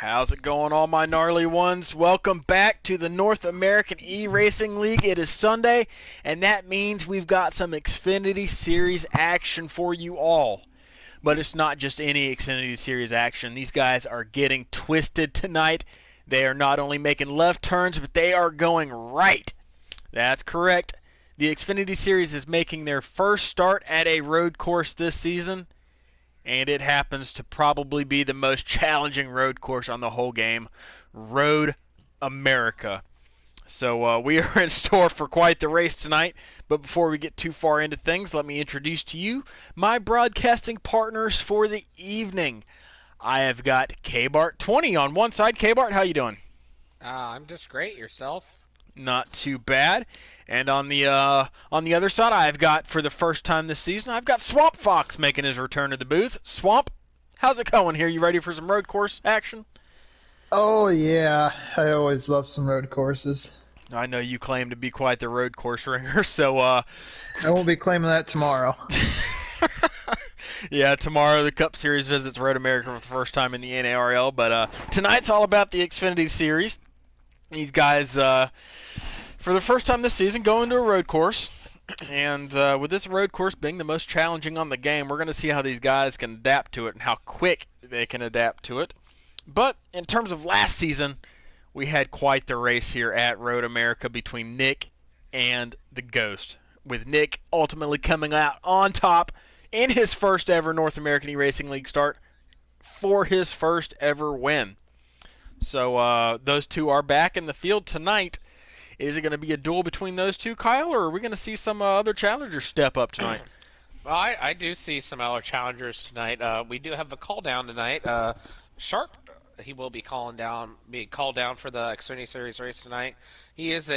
How's it going, all my gnarly ones? Welcome back to the North American E-Racing League. It is Sunday, and that means we've got some Xfinity Series action for you all. But it's not just any Xfinity Series action. These guys are getting twisted tonight. They are not only making left turns, but they are going right. That's correct. The Xfinity Series is making their first start at a road course this season, and it happens to probably be the most challenging road course on the whole game, Road America. So we are in store for quite the race tonight. But before we get too far into things, let me introduce to you my broadcasting partners for the evening. I have got K-Bart20 on one side. K-Bart, how you doing? I'm just great. Yourself? Not too bad. And on the other side, I've got, for the first time this season, I've got Swamp Fox making his return to the booth. Swamp, how's it going here? You ready for some road course action? Oh yeah, I always love some road courses. I know you claim to be quite the road course ringer, so I won't be claiming that tomorrow. yeah, tomorrow the Cup Series visits Road America for the first time in the NARL, but tonight's all about the Xfinity Series. These guys, for the first time this season, go into a road course. And with this road course being the most challenging on the game, we're going to see how these guys can adapt to it and how quick they can adapt to it. But in terms of last season, we had quite the race here at Road America between Nick and the Ghost, with Nick ultimately coming out on top in his first ever North American E-Racing League start for his first ever win. So those two are back in the field tonight. Is it going to be a duel between those two, Kyle, or are we going to see some other challengers step up tonight? Well, I do see some other challengers tonight. We do have a call down tonight. Sharp, he will be being called down for the Xfinity Series race tonight. He is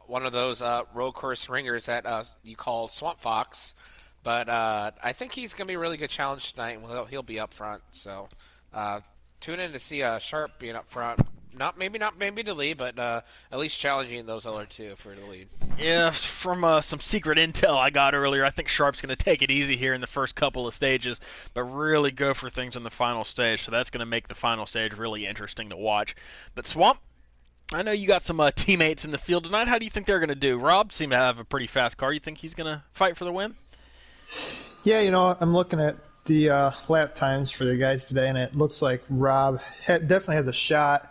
one of those road course ringers that you call Swamp Fox, but I think he's going to be a really good challenge tonight, and he'll be up front. So tune in to see Sharp being up front. Not maybe the lead, but at least challenging those other two for the lead. Yeah, from some secret intel I got earlier, I think Sharp's going to take it easy here in the first couple of stages, but really go for things in the final stage. So that's going to make the final stage really interesting to watch. But Swamp, I know you got some teammates in the field tonight. How do you think they're going to do? Rob seemed to have a pretty fast car. You think he's going to fight for the win? Yeah, I'm looking at the lap times for the guys today, and it looks like Rob definitely has a shot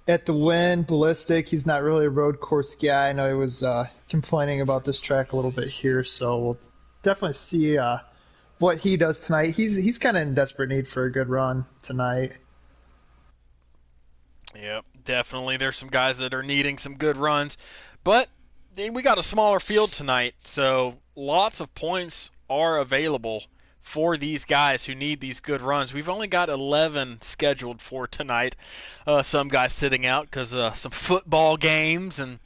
at the win. Ballistic, he's not really a road course guy. I know he was complaining about this track a little bit here, so we'll definitely see what he does tonight. He's kind of in desperate need for a good run tonight. Yep, definitely. There's some guys that are needing some good runs, but we got a smaller field tonight, so lots of points are available for these guys who need these good runs. We've only got 11 scheduled for tonight. Some guys sitting out because some football games and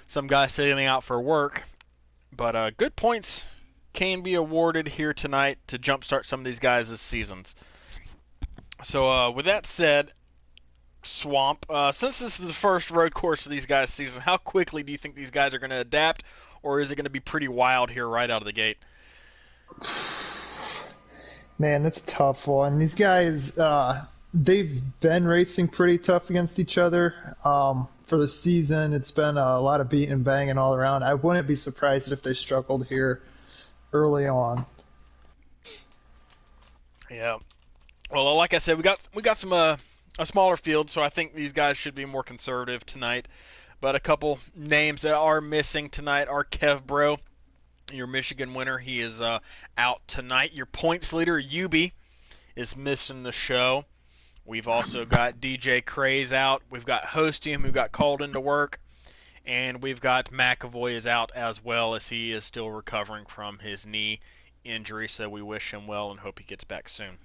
some guys sitting out for work. But good points can be awarded here tonight to jumpstart some of these guys' seasons. So with that said, Swamp, since this is the first road course of these guys' season, how quickly do you think these guys are going to adapt, or is it going to be pretty wild here right out of the gate? Man, that's a tough one. These guys, they've been racing pretty tough against each other. For the season, it's been a lot of beating and banging all around. I wouldn't be surprised if they struggled here early on. Yeah. Well, like I said, we got some a smaller field, so I think these guys should be more conservative tonight. But a couple names that are missing tonight are Kev Bro, your Michigan winner. He is out tonight. Your points leader, Yubi, is missing the show. We've also got DJ Craze out. We've got Hostium, who got called into work. And we've got McAvoy is out as well, as he is still recovering from his knee injury. So we wish him well and hope he gets back soon.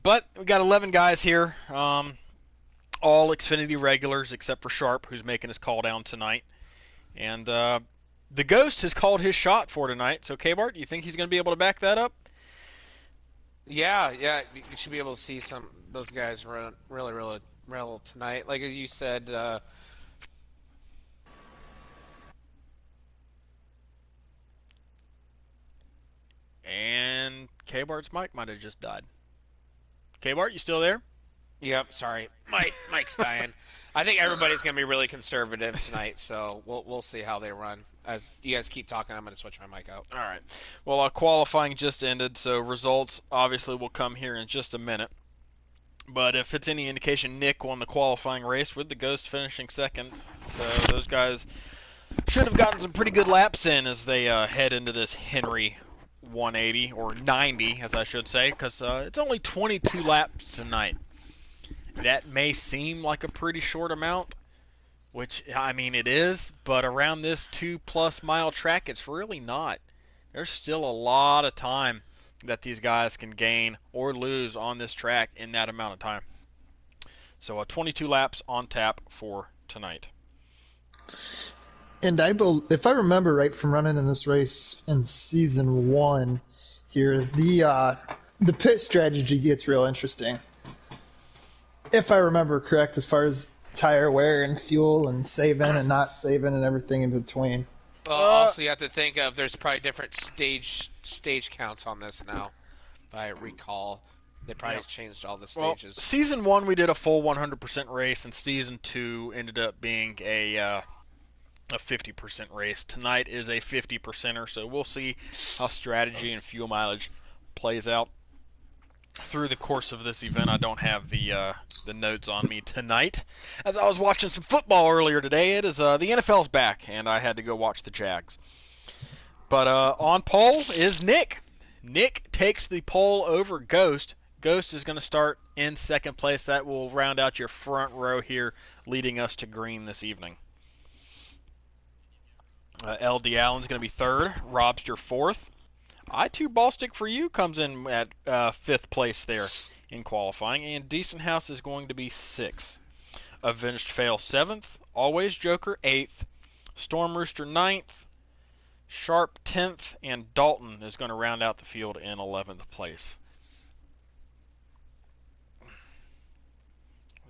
But we got 11 guys here, all Xfinity regulars except for Sharp, who's making his call down tonight. And the Ghost has called his shot for tonight. So, K-Bart, do you think he's going to be able to back that up? Yeah, you should be able to see some those guys run really well tonight. Like you said, And K-Bart's mic might have just died. K-Bart, you still there? Yep, sorry. Mike's dying. I think everybody's gonna be really conservative tonight, so we'll see how they run. As you guys keep talking, I'm gonna switch my mic out. All right. Well, qualifying just ended, so results obviously will come here in just a minute. But if it's any indication, Nick won the qualifying race with the Ghost finishing second. So those guys should have gotten some pretty good laps in as they head into this Henry 180, or 90, as I should say, because it's only 22 laps tonight. That may seem like a pretty short amount, which, I mean, it is, but around this 2+ mile track, it's really not. There's still a lot of time that these guys can gain or lose on this track in that amount of time. So 22 laps on tap for tonight. And if I remember right from running in this race in season 1 here, the pit strategy gets real interesting. If I remember correct, as far as tire wear and fuel and saving and not saving and everything in between. Well, also you have to think of there's probably different stage counts on this now. If I recall, they probably changed all the stages. Well, season 1 we did a full 100% race, and season 2 ended up being a 50% race. Tonight is a 50%er, so we'll see how strategy and fuel mileage plays out through the course of this event. I don't have the notes on me tonight. As I was watching some football earlier today, it is the NFL's back, and I had to go watch the Jags. But on pole is Nick. Nick takes the pole over Ghost. Ghost is going to start in second place. That will round out your front row here, leading us to green this evening. LD Allen's going to be third. Robster fourth. I2 Ballstick for you comes in at fifth place there in qualifying, and Decent House is going to be sixth. Avenged Fail seventh. Always Joker eighth. Storm Rooster ninth. Sharp 10th, and Dalton is going to round out the field in 11th place.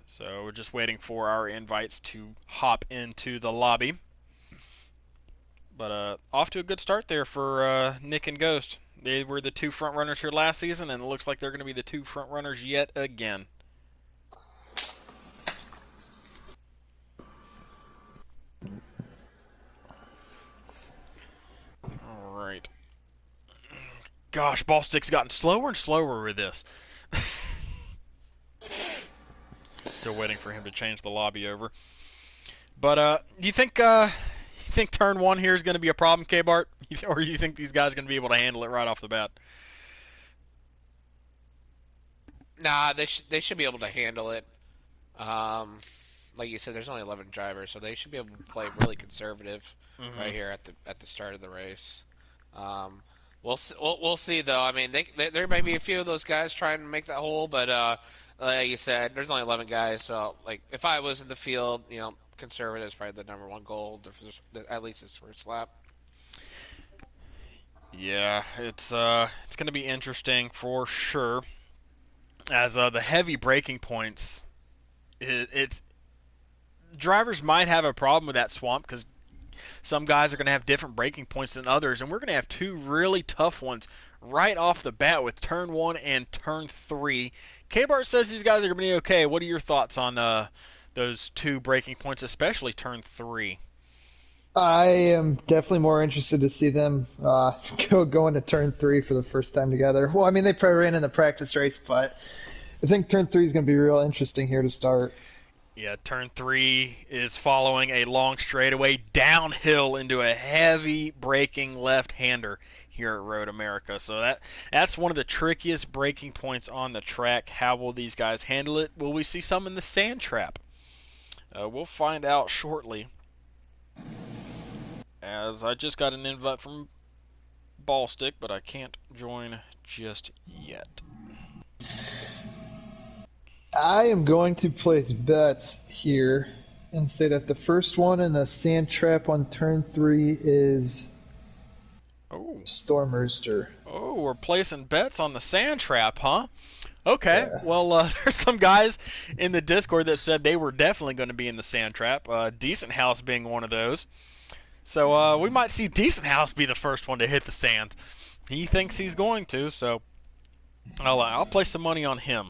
So we're just waiting for our invites to hop into the lobby. But off to a good start there for Nick and Ghost. They were the two front runners here last season, and it looks like they're going to be the two front runners yet again. All right. Gosh, Ballstick's gotten slower and slower with this. Still waiting for him to change the lobby over. But do you think turn one here is going to be a problem, K-Bart? Or do you think these guys are going to be able to handle it right off the bat? Nah, they should be able to handle it. Like you said, there's only 11 drivers, so they should be able to play really conservative right here at the start of the race. We'll see though. I mean, there may be a few of those guys trying to make that hole, but like you said, there's only 11 guys. So like, if I was in the field, conservative is probably the number one goal, at least his first lap. Yeah, it's going to be interesting for sure. As the heavy braking points, it's drivers might have a problem with that swamp because some guys are going to have different braking points than others, and we're going to have two really tough ones right off the bat with turn 1 and turn 3. K-Bart says these guys are going to be okay. What are your thoughts on those two braking points, especially turn 3? I am definitely more interested to see them go into turn 3 for the first time together. Well, I mean, they probably ran in the practice race, but I think turn 3 is going to be real interesting here to start. Yeah, turn 3 is following a long straightaway downhill into a heavy braking left-hander here at Road America. So that's one of the trickiest braking points on the track. How will these guys handle it? Will we see some in the sand trap? We'll find out shortly. As I just got an invite from Ballstick, but I can't join just yet. I am going to place bets here and say that the first one in the sand trap on turn 3 is Storm Rooster. Oh, we're placing bets on the sand trap, huh? Okay, Yeah. well, there's some guys in the Discord that said they were definitely going to be in the sand trap, Decent House being one of those. So we might see Decent House be the first one to hit the sand. He thinks he's going to, so I'll place some money on him.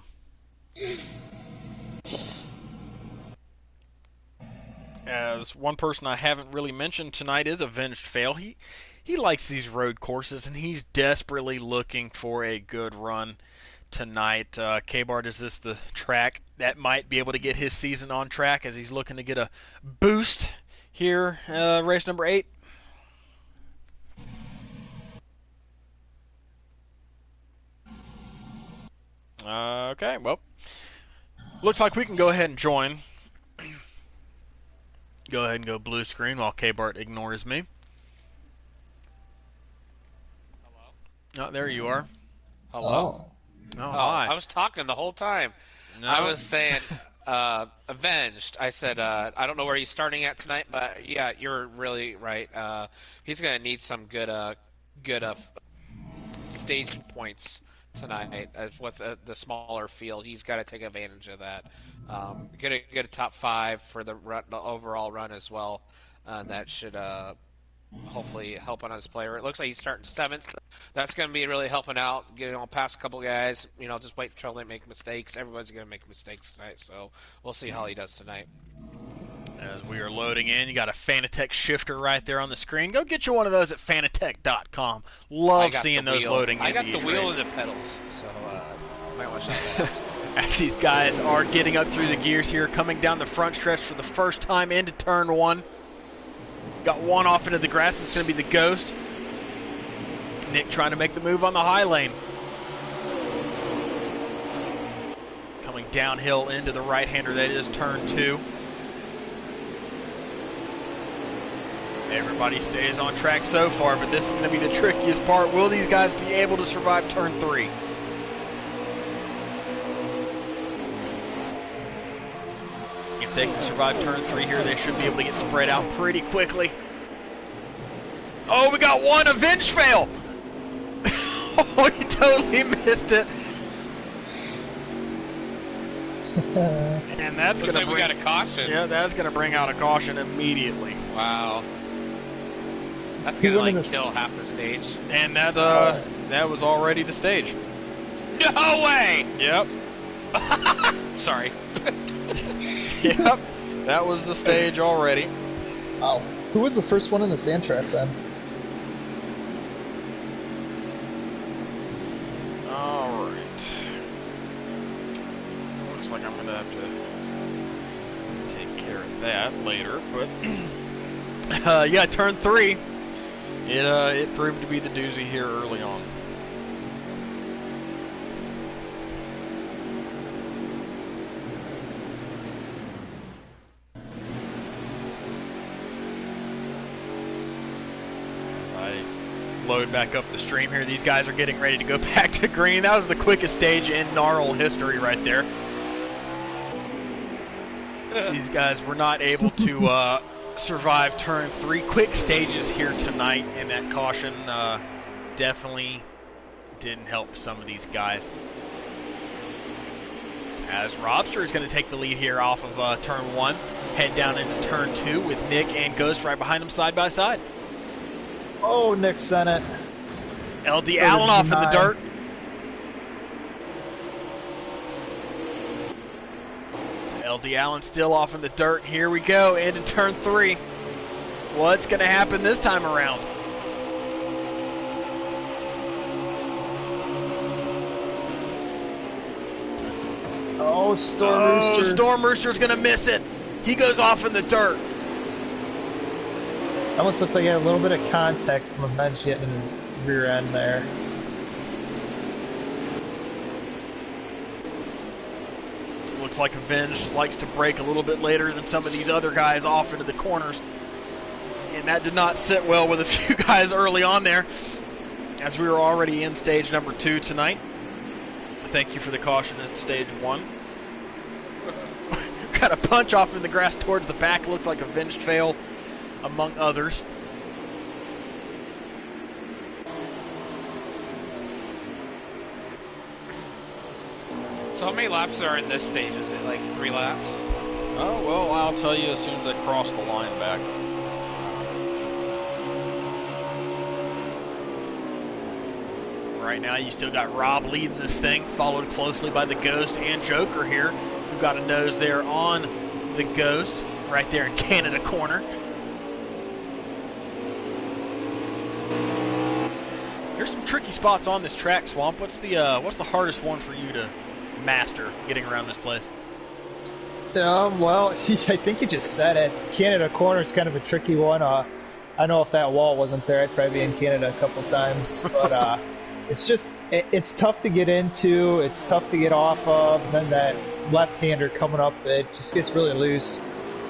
As one person I haven't really mentioned tonight is Avenged Fail. He likes these road courses, and he's desperately looking for a good run tonight. K-Bart, is this the track that might be able to get his season on track as he's looking to get a boost here, race number 8? Okay, well, looks like we can go ahead and join. Go ahead and go blue screen while K-Bart ignores me. Hello? Oh, there you are. Hello? Oh, Oh, hi. I was talking the whole time. I No. was saying, Avenged. I said, I don't know where he's starting at tonight, but yeah, you're really right. He's gonna need some good stage points tonight with the smaller field. He's got to take advantage of that. Get a top 5 for the overall run as well. That should hopefully help on his player. It looks like he's starting 7th. That's going to be really helping out, getting on past a couple guys. Just wait until they make mistakes. Everybody's going to make mistakes tonight, so we'll see how he does tonight. As we are loading in, you got a Fanatec shifter right there on the screen. Go get you one of those at fanatec.com. Love seeing those loading I into got the each wheel race. and the pedals, so might want to shout that out. As these guys are getting up through the gears here, coming down the front stretch for the first time into turn 1. Got one off into the grass. It's going to be the Ghost. Nick trying to make the move on the high lane. Coming downhill into the right-hander. That is turn 2. Everybody stays on track so far, but this is going to be the trickiest part. Will these guys be able to survive turn 3? If they can survive turn 3 here, they should be able to get spread out pretty quickly. Oh, we got one Avenged Fail! Oh, he totally missed it. And that's going to we got a caution. Yeah, that's going to bring out a caution immediately. Wow. That's going to kill half the stage. And that was already the stage. No way! Yep. Sorry. Yep. That was the stage already. Wow. Who was the first one in the sand trap then? Alright. Looks like I'm going to have to take care of that later, but yeah, turn 3. It proved to be the doozy here early on. As I load back up the stream here, these guys are getting ready to go back to green. That was the quickest stage in NARL history right there. These guys were not able to survive turn 3. Quick stages here tonight, and that caution definitely didn't help some of these guys. As Robster is going to take the lead here off of turn 1, head down into turn 2 with Nick and Ghost right behind him side by side. Oh, Nick Sennett. LD Allen off in the dirt. LD Allen still off in the dirt. Here we go into turn 3. What's going to happen this time around? Oh, Storm Rooster. Storm Rooster's going to miss it. He goes off in the dirt. Almost looked like he had a little bit of contact from a bench hitting in his rear end there. Looks like Avenged likes to break a little bit later than some of these other guys off into the corners. And that did not sit well with a few guys early on there, as we were already in stage number 2 tonight. Thank you for the caution at stage 1. Got a punch off in the grass towards the back. Looks like Avenged Fail, among others. So how many laps are in this stage? Is it like 3 laps? Oh, well, I'll tell you as soon as I cross the line back. Right now, you still got Rob leading this thing, followed closely by the Ghost and Joker here. who got a nose there on the Ghost, right there in Canada corner. There's some tricky spots on this track, Swamp. What's the hardest one for you to master getting around this place? Well, I think you just said it. Canada corner is kind of a tricky one. I know if that wall wasn't there, I'd probably be in Canada a couple times. But it's tough to get into. It's tough to get off of. And then that left-hander coming up, it just gets really loose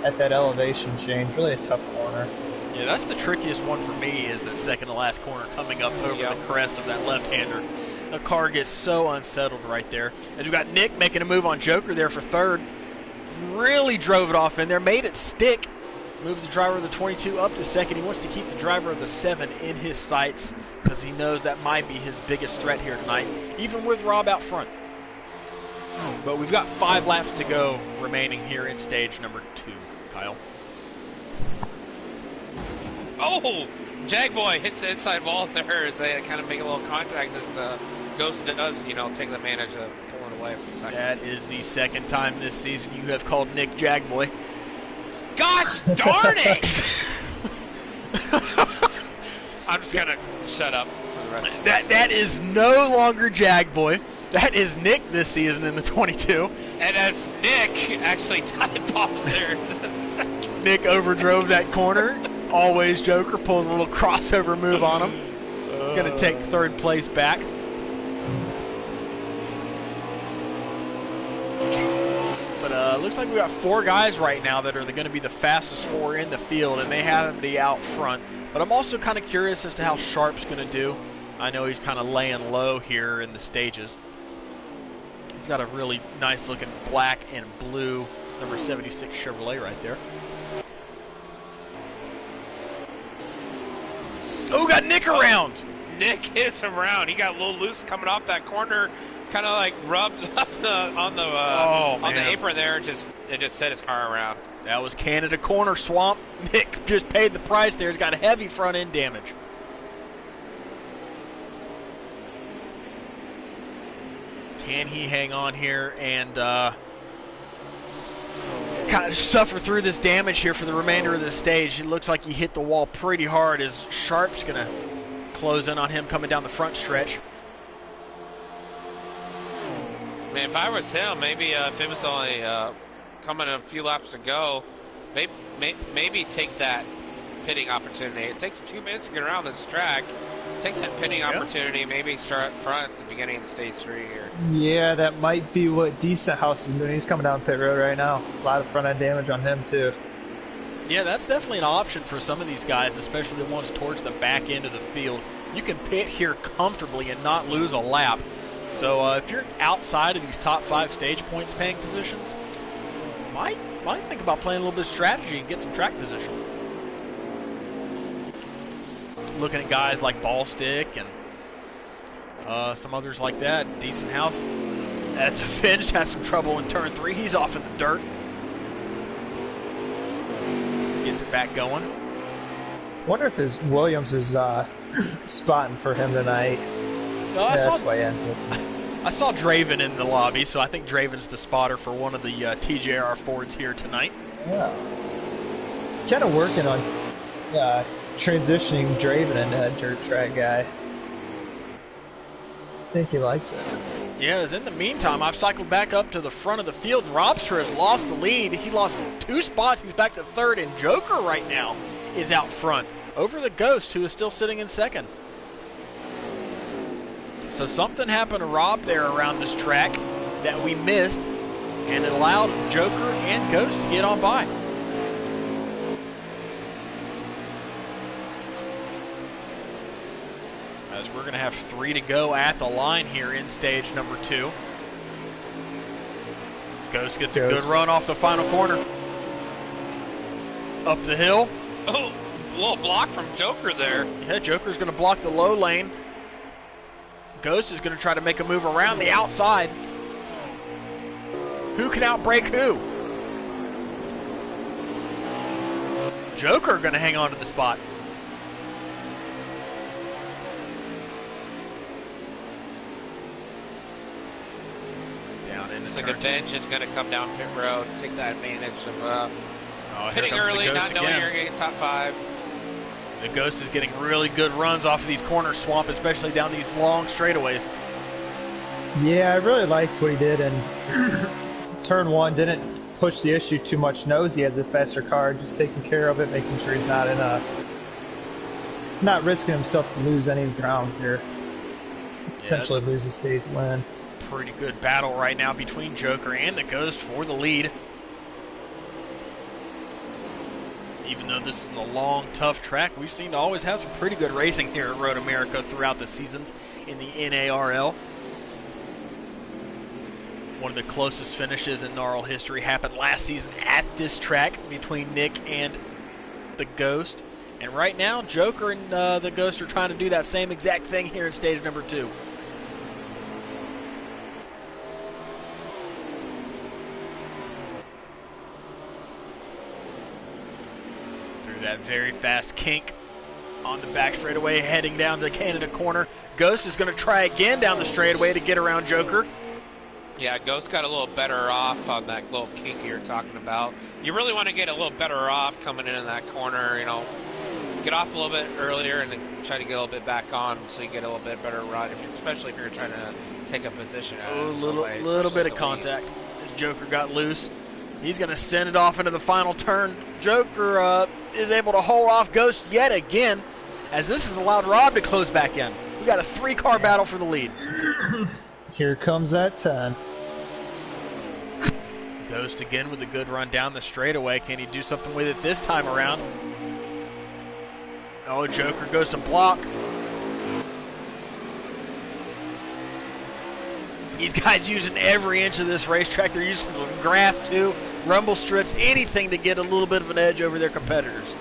at that elevation change. Really a tough corner. Yeah, that's the trickiest one for me, is that second to last corner coming up over the crest of that left-hander. The car gets so unsettled right there. As we got Nick making a move on Joker there for third. Really drove it off in there, made it stick. Moved the driver of the 22 up to second. He wants to keep the driver of the 7 in his sights because he knows that might be his biggest threat here tonight, even with Rob out front. But we've got 5 laps to go remaining here in stage number 2, Kyle. Oh, Jagboy hits the inside wall there as they kind of make a little contact as the Ghost does, take advantage of pulling away for a second. That is the second time this season you have called Nick Jagboy. Gosh darn it! I'm just gonna shut up for the rest of that is no longer Jagboy. That is Nick this season in the 22. And as Nick actually time bombs there. Nick overdrove that corner. Always Joker pulls a little crossover move on him. Gonna take third place back. But looks like we got 4 guys right now that are going to be the fastest 4 in the field, and they happen to be out front. But I'm also kind of curious as to how Sharp's going to do. I know he's kind of laying low here in the stages. He's got a really nice looking black and blue number 76 Chevrolet right there. Oh, got Nick around! Nick is around. He got a little loose coming off that corner. Kind of like rubbed up on the apron there. It just set his car around. That was Canada corner, Swamp. Nick just paid the price there. He's got heavy front end damage. Can he hang on here and kind of suffer through this damage here for the remainder of the stage? It looks like he hit the wall pretty hard as Sharp's going to close in on him coming down the front stretch. I mean, if I was him, maybe if it was only coming a few laps to go, maybe take that pitting opportunity. It takes 2 minutes to get around this track. Take that pitting opportunity, maybe start front at the beginning of stage 3 here. Yeah, that might be what Decent House is doing. He's coming down pit road right now. A lot of front end damage on him, too. Yeah, that's definitely an option for some of these guys, especially the ones towards the back end of the field. You can pit here comfortably and not lose a lap. So if you're outside of these top 5 stage points paying positions, might think about playing a little bit of strategy and get some track position. Looking at guys like Ballstick and some others like that. Decent House, as Avenged, has some trouble in turn 3. He's off in the dirt. Gets it back going. Wonder if Williams is spotting for him tonight. No, that's why he ends it. I saw Draven in the lobby, so I think Draven's the spotter for one of the TJR Fords here tonight. Yeah. Kind of working on transitioning Draven into a dirt track guy. I think he likes it. Yeah, as in the meantime, I've cycled back up to the front of the field. Robster has lost the lead. He lost 2 spots. He's back to third, and Joker right now is out front over the Ghost, who is still sitting in second. So something happened to Rob there around this track that we missed, and it allowed Joker and Ghost to get on by. As we're going to have 3 to go at the line here in stage number 2. Ghost gets a good run off the final corner. Up the hill. Oh, a little block from Joker there. Yeah, Joker's going to block the low lane. Ghost is going to try to make a move around the outside. Who can outbrake who? Joker going to hang on to the spot. like turn a bench is going to come down pit road, take that advantage of here pitting comes the early, Ghost not knowing again. you're going to get top 5. The Ghost is getting really good runs off of these corners, Swamp, especially down these long straightaways. Yeah, I really liked what he did, and turn 1 didn't push the issue too much. Knows he has a faster car, just taking care of it, making sure he's not risking himself to lose any ground here. Potentially lose a stage win. Pretty good battle right now between Joker and the Ghost for the lead. Even though this is a long, tough track, we've seen to always have some pretty good racing here at Road America throughout the seasons in the NARL. One of the closest finishes in NARL history happened last season at this track between Nick and the Ghost. And right now, Joker and the Ghost are trying to do that same exact thing here in stage number 2. That very fast kink on the back straightaway, heading down to Canada corner. Ghost is going to try again down the straightaway to get around Joker. Yeah, Ghost got a little better off on that little kink you're talking about. You really want to get a little better off coming in that corner, you know. Get off a little bit earlier and then try to get a little bit back on so you get a little bit better run, especially if you're trying to take a position. A little bit of contact. Joker got loose. He's going to send it off into the final turn. Joker is able to hold off Ghost yet again, as this has allowed Rob to close back in. We got a 3-car battle for the lead. Here comes that 10. Ghost again with a good run down the straightaway. Can he do something with it this time around? Oh, Joker goes to block. These guys using every inch of this racetrack. They're using some grass too, rumble strips, anything to get a little bit of an edge over their competitors.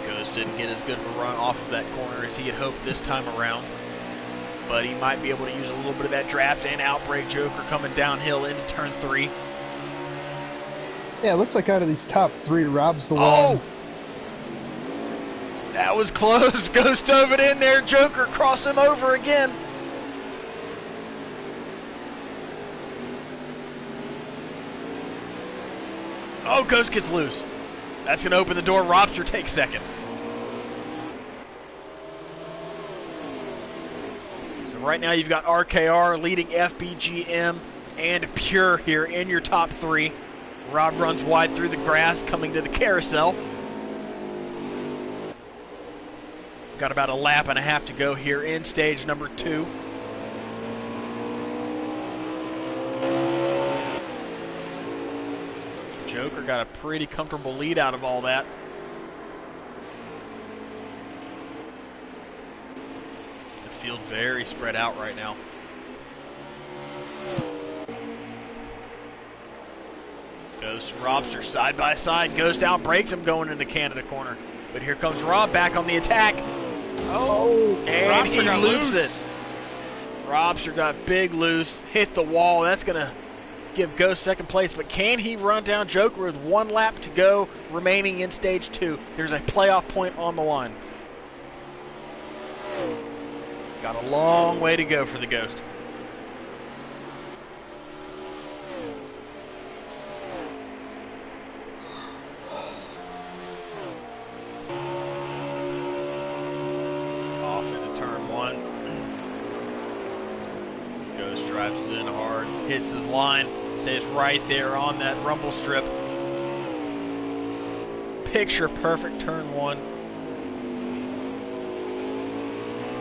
Ghost didn't get as good of a run off of that corner as he had hoped this time around. But he might be able to use a little bit of that draft and outbreak. Joker coming downhill into turn 3. Yeah, it looks like out of these top 3, Rob's the Oh! one. That was close. Ghost dove it in there. Joker crossed him over again. Oh, Ghost gets loose. That's going to open the door. Robster takes second. So right now you've got RKR leading FBGM and Pure here in your top 3. Rob runs wide through the grass, coming to the carousel. Got about a lap and a half to go here in stage number 2. Joker got a pretty comfortable lead out of all that. The field very spread out right now. Ghost and Robster side by side. Ghost outbreaks him going into Canada corner. But here comes Rob back on the attack. Oh, and he got loops loose. it. Robster got big loose, hit the wall. That's going to give Ghost second place. But can he run down Joker with 1 lap to go remaining in stage 2? There's a playoff point on the line. Got a long way to go for the Ghost. Drives it in hard, hits his line, stays right there on that rumble strip. Picture perfect turn 1.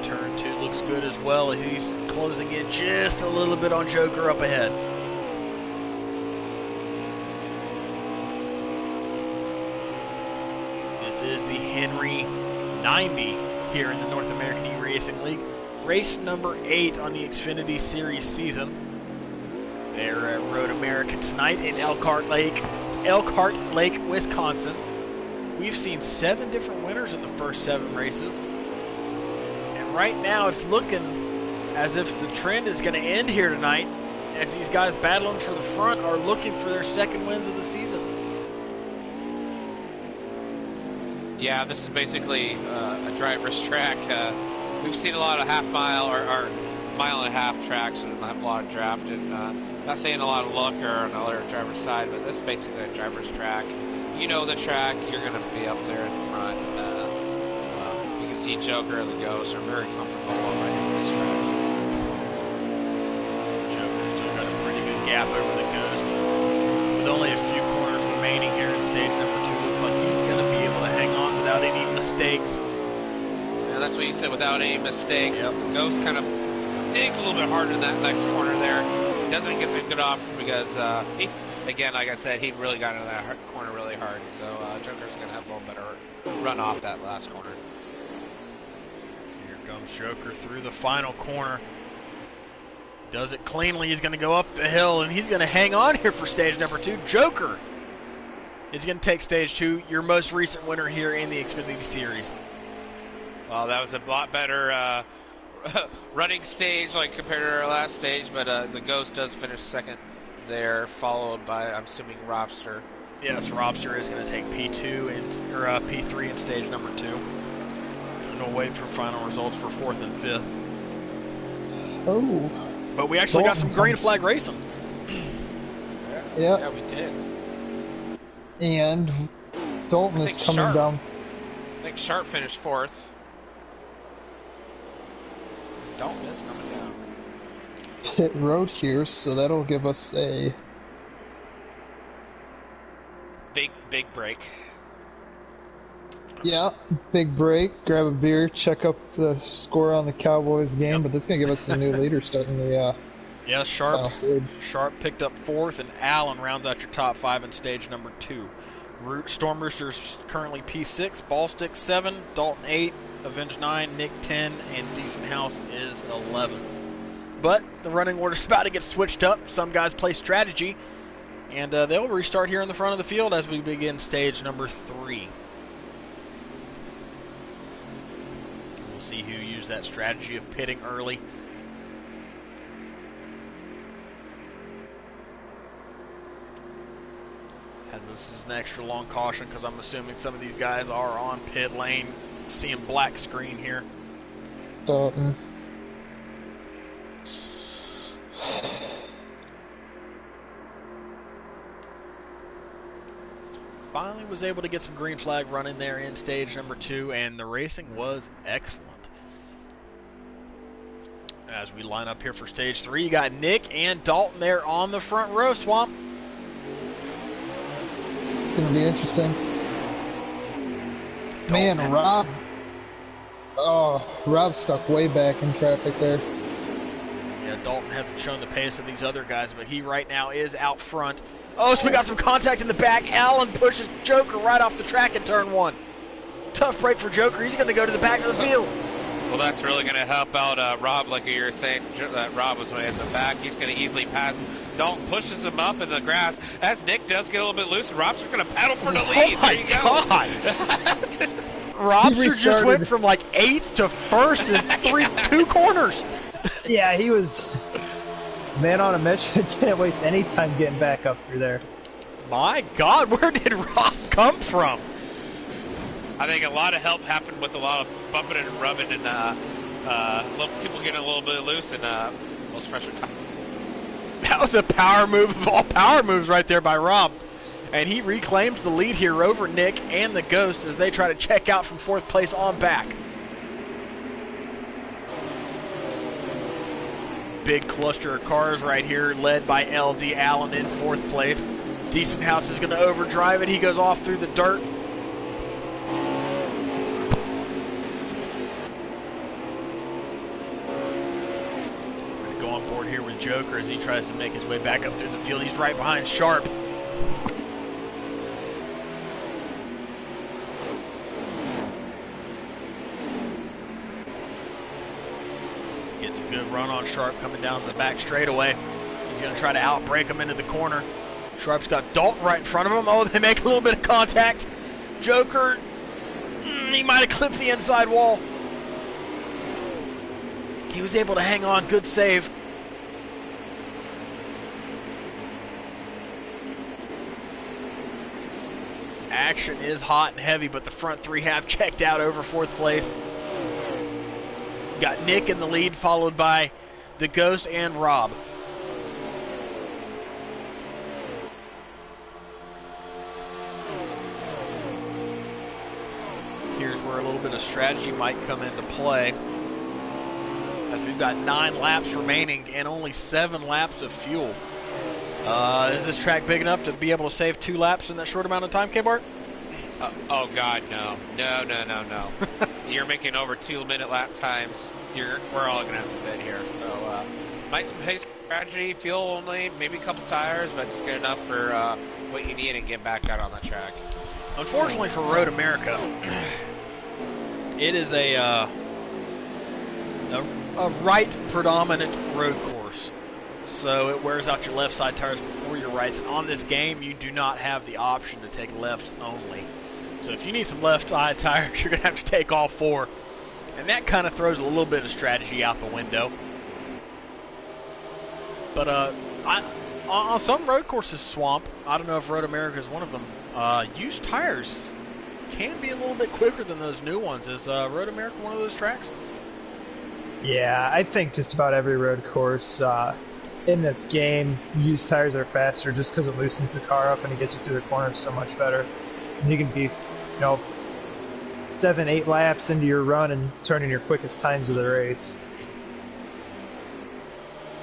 Turn 2 looks good as well as he's closing in just a little bit on Joker up ahead. This is the Henry 90 here in the North American E-Racing League. Race number 8 on the Xfinity Series season. They're at Road America tonight in Elkhart Lake, Wisconsin. We've seen 7 different winners in the first 7 races. And right now it's looking as if the trend is going to end here tonight, as these guys battling for the front are looking for their second wins of the season. Yeah, this is basically a driver's track. we've seen a lot of half mile or mile and a half tracks and have a lot of draft, and not saying a lot of luck or on the other driver's side, but this is basically a driver's track. You know the track, you're going to be up there in the front, and you can see Joker and the Ghost are very comfortable right in this track. Joker's still got a pretty good gap over the Ghost. With only a few corners remaining here in stage number 2, looks like he's going to be able to hang on without any mistakes. Yeah, that's what you said, without any mistakes. Yep. The Ghost kind of digs a little bit harder in that next corner there. He doesn't get the good off because, again, like I said, he really got into that corner really hard. So Joker's going to have a little better run off that last corner. Here comes Joker through the final corner. Does it cleanly. He's going to go up the hill, and he's going to hang on here for stage number 2. Joker is going to take stage 2, your most recent winner here in the Xfinity Series. Well, that was a lot better running stage like compared to our last stage, but the Ghost does finish second there, followed by, I'm assuming, Robster. Yes, Robster is going to take P2 or P3 in stage number 2. And we'll wait for final results for 4th and 5th. Oh. But we actually got some green flag racing. Yeah, we did. and Dalton is coming Sharp. down. I think Sharp finished 4th. Dalton is coming down. Pit road here, so that'll give us a Big break. big break. Grab a beer, check up the score on the Cowboys game, but that's gonna give us a new leader starting the Yeah, final stage. Sharp picked up 4th, and Allen rounds out your top 5 in stage number 2. Storm Rooster's currently P6, Ballstick 7, Dalton 8, Avenge 9, Nick 10, and Decent House is 11th. But the running order's about to get switched up. Some guys play strategy, and they'll restart here in the front of the field as we begin stage number 3. We'll see who used that strategy of pitting early. As this is an extra long caution, because I'm assuming some of these guys are on pit lane. Seeing black screen here. Dalton. Finally was able to get some green flag running there in stage number 2, and the racing was excellent. As we line up here for stage 3, you got Nick and Dalton there on the front row, Swamp. Gonna be interesting. Dalton. Man, Rob stuck way back in traffic there. Yeah, Dalton hasn't shown the pace of these other guys, but he right now is out front. Oh, so we got some contact in the back. Allen pushes Joker right off the track in turn 1. Tough break for Joker. He's going to go to the back of the field. Well, that's really going to help out Rob, like you were saying that Rob was in the back. He's going to easily pass. Dalton pushes him up in the grass. As Nick does get a little bit loose, and Rob's going to pedal for the lead. Oh my God. Robster just went from like 8th to 1st in 2 corners. Yeah, he was man on a mission. Didn't waste any time getting back up through there. My God, where did Rob come from? I think a lot of help happened with a lot of bumping and rubbing and people getting a little bit loose and most pressure time. That was a power move of all power moves right there by Rob. And he reclaims the lead here over Nick and the Ghost as they try to check out from 4th place on back. Big cluster of cars right here led by LD Allen in 4th place. Decent House is going to overdrive it. He goes off through the dirt. Go on board here with Joker as he tries to make his way back up through the field. He's right behind Sharp. Gets a good run on Sharp coming down the back straightaway. He's going to try to outbreak him into the corner. Sharp's got Dalton right in front of him. Oh, they make a little bit of contact. Joker, he might have clipped the inside wall. He was able to hang on. Good save. Action is hot and heavy, but the front 3 have checked out over 4th place. Got Nick in the lead, followed by the Ghost and Rob. Here's where a little bit of strategy might come into play, as we've got 9 laps remaining and only 7 laps of fuel. Is this track big enough to be able to save 2 laps in that short amount of time, K-Bart? Oh God, no. You're making over 2-minute lap times. We're all gonna have to pit here. So might pay strategy, fuel only, maybe a couple tires, but just get enough for what you need and get back out on the track. Unfortunately for Road America, it is a right predominant road course. So it wears out your left side tires before your rights. And on this game, you do not have the option to take left only. So if you need some left side tires, you're going to have to take all 4. And that kind of throws a little bit of strategy out the window. But on some road courses, Swamp, I don't know if Road America is one of them, used tires can be a little bit quicker than those new ones. Is Road America one of those tracks? Yeah, I think just about every road course in this game, used tires are faster just because it loosens the car up and it gets you through the corners so much better. And you can be, 7-8 laps into your run and turn in your quickest times of the race.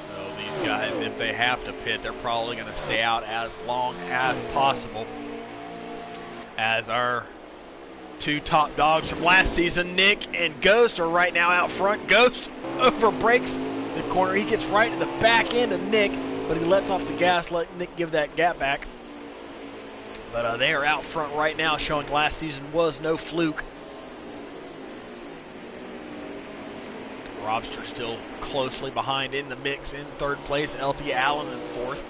So these guys, if they have to pit, they're probably going to stay out as long as possible. As our 2 top dogs from last season, Nick and Ghost, are right now out front. Ghost over brakes the corner. He gets right in the back end of Nick, but he lets off the gas, let Nick give that gap back. But they are out front right now, showing last season was no fluke. Robster still closely behind in the mix in 3rd place. LT Allen in 4th.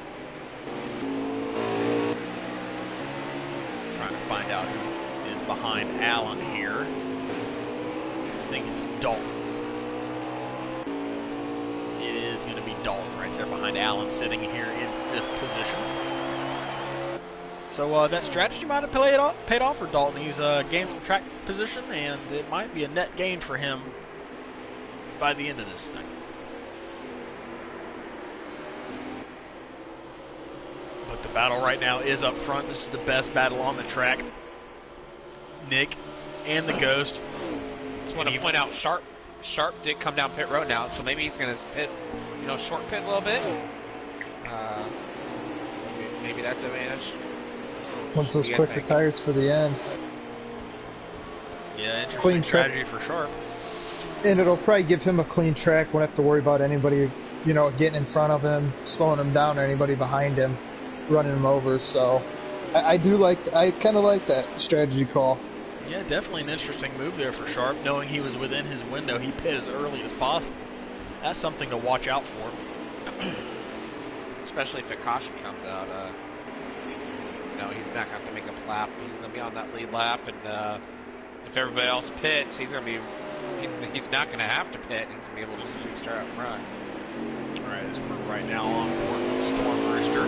Trying to find out who is behind Allen here. I think it's Dalton. It is going to be Dalton right there behind Allen, sitting here in 5th position. So that strategy might have paid off for Dalton. He's gained some track position, and it might be a net gain for him by the end of this thing. But the battle right now is up front. This is the best battle on the track. Nick and the Ghost. Just want to point out, Sharp did come down pit road now, so maybe he's going to pit, short pit a little bit. Maybe that's an advantage. Wants those quicker tires for the end. Yeah, interesting Clean strategy for Sharp. And it'll probably give him a clean track. Won't have to worry about anybody, getting in front of him, slowing him down, or anybody behind him, running him over. So I kind of like that strategy call. Yeah, definitely an interesting move there for Sharp. Knowing he was within his window, he pit as early as possible. That's something to watch out for. Especially if a caution comes out. He's not going to have to make a lap. He's going to be on that lead lap, and if everybody else pits, he's not going to have to pit. He's going to be able to start up front. All right, as we're right now on board with Storm Rooster.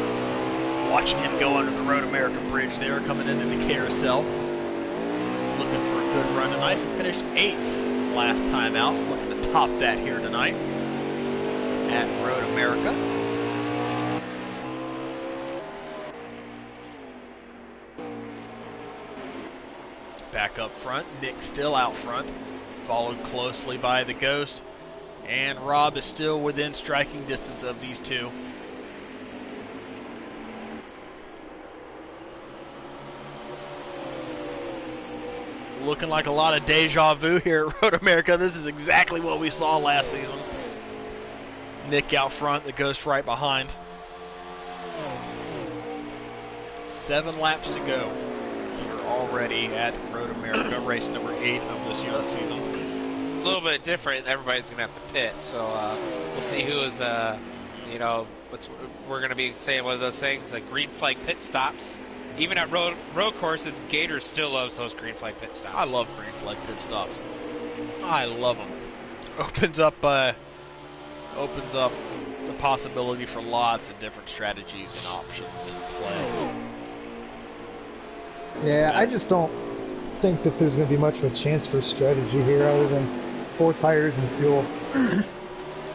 Watching him go under the Road America bridge there, coming into the carousel. Looking for a good run tonight. He finished 8th last time out. Looking to top that here tonight at Road America. Back up front, Nick still out front, followed closely by the Ghost, and Rob is still within striking distance of these 2. Looking like a lot of deja vu here at Road America. This is exactly what we saw last season. Nick out front, the Ghost right behind. 7 laps to go. Already at Road America, race number 8 of this young season. A little bit different. Everybody's going to have to pit, so we'll see who is, we're going to be saying one of those things, like green flag pit stops. Even at road courses, Gators still loves those green flag pit stops. I love green flag pit stops. I love them. Opens up the possibility for lots of different strategies and options in play. Yeah, I just don't think that there's going to be much of a chance for strategy here other than 4 tires and fuel.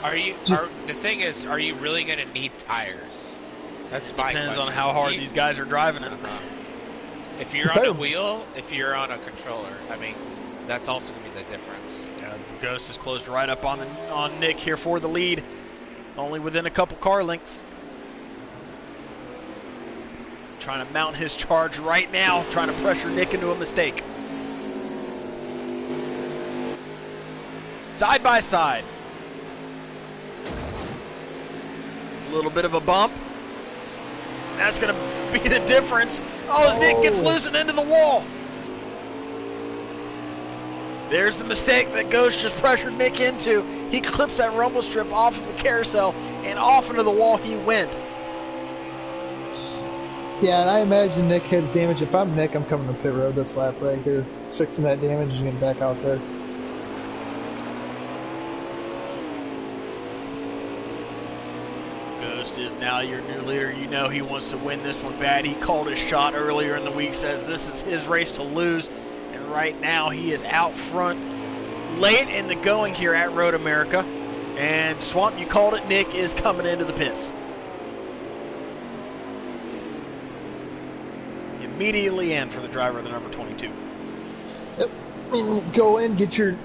The thing is, are you really going to need tires? That's my Depends question. on how hard these guys are driving it. If you're on a wheel, if you're on a controller, I mean, that's also going to be the difference. Yeah, Ghost is closed right up on Nick here for the lead, only within a couple car lengths. Trying to mount his charge right now, trying to pressure Nick into a mistake. Side by side. A little bit of a bump. That's going to be the difference. Oh, as Nick gets loose and into the wall. There's the mistake that Ghost just pressured Nick into. He clips that rumble strip off of the carousel, and off into the wall he went. Yeah, and I imagine Nick has damage. If I'm Nick, I'm coming to pit road this lap right here, fixing that damage and getting back out there. Ghost is now your new leader. You know he wants to win this one bad. He called his shot earlier in the week, says this is his race to lose. And right now he is out front late in the going here at Road America. And Swamp, you called it, Nick is coming into the pits. Immediately in for the driver of the number 22. Yep. Go in, get your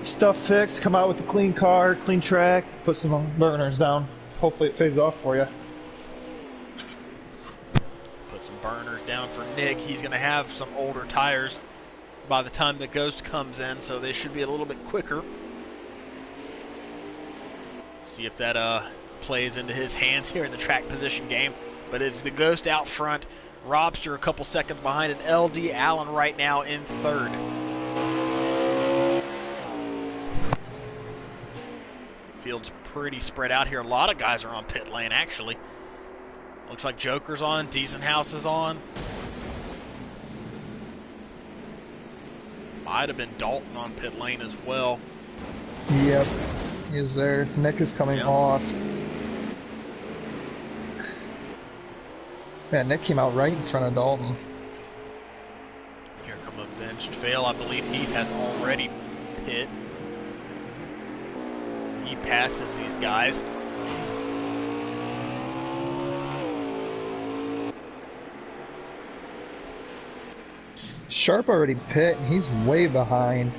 stuff fixed, come out with a clean car, clean track, put some burners down. Hopefully it pays off for you. Put some burners down for Nick. He's going to have some older tires by the time the Ghost comes in, so they should be a little bit quicker. See if that plays into his hands here in the track position game. But it's the Ghost out front. Robster a couple seconds behind, and LD Allen right now in third. Field's pretty spread out here. A lot of guys are on pit lane, actually. Looks like Joker's on, Decent House is on. Might have been Dalton on pit lane as well. Yep, he is there. Nick is coming off. Man, Nick came out right in front of Dalton. Here come Avenged Fail. I believe he has already pit. He passes these guys. Sharp already pit, and he's way behind